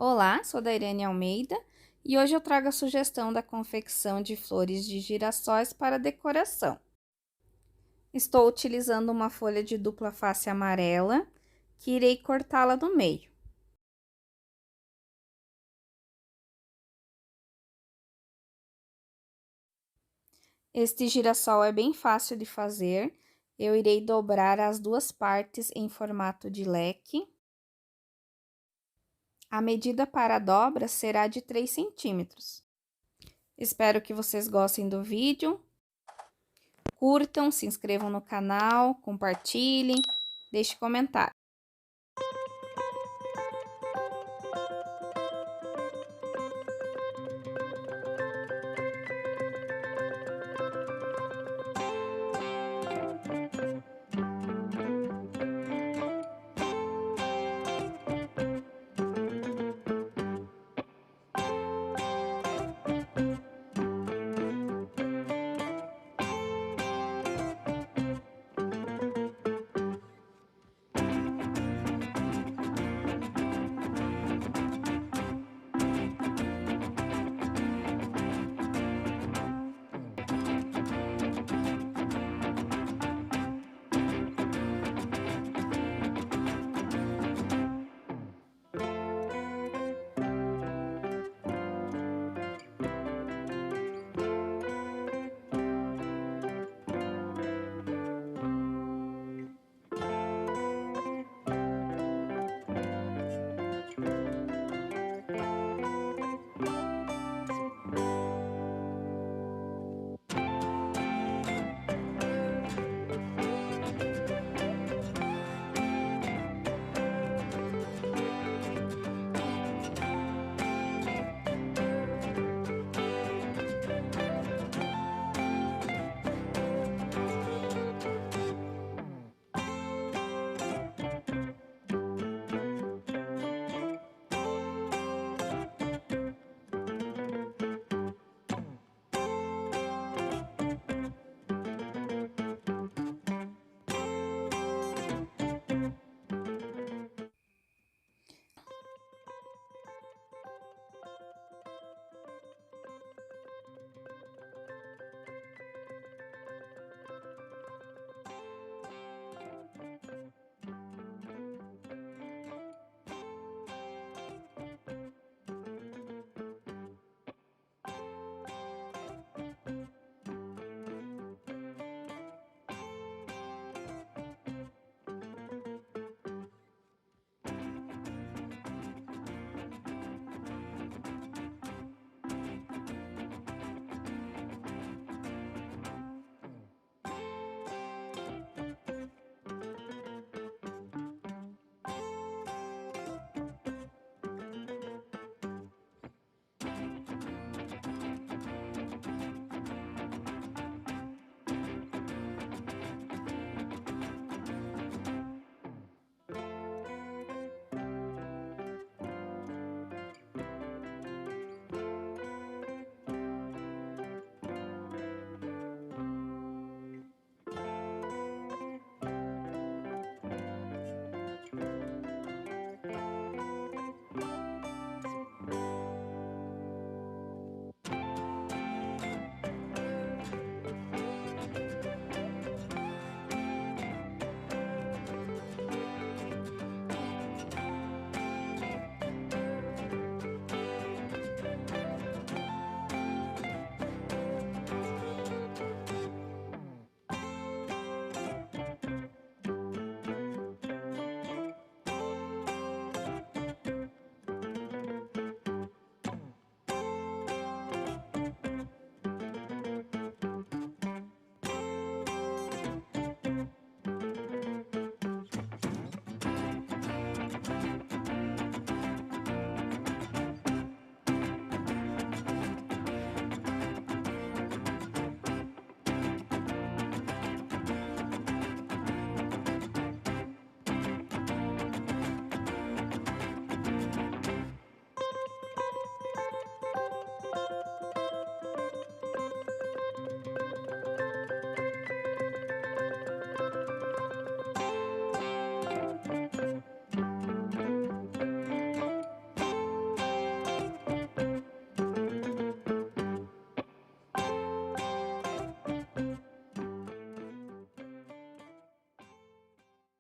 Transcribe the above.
Olá, sou da Irene Almeida e hoje eu trago a sugestão da confecção de flores de girassóis para decoração. Estou utilizando uma folha de dupla face amarela, que irei cortá-la no meio. Este girassol é bem fácil de fazer. Eu irei dobrar as duas partes em formato de leque. A medida para a dobra será de 3 centímetros. Espero que vocês gostem do vídeo. Curtam, se inscrevam no canal, compartilhem, deixe comentário.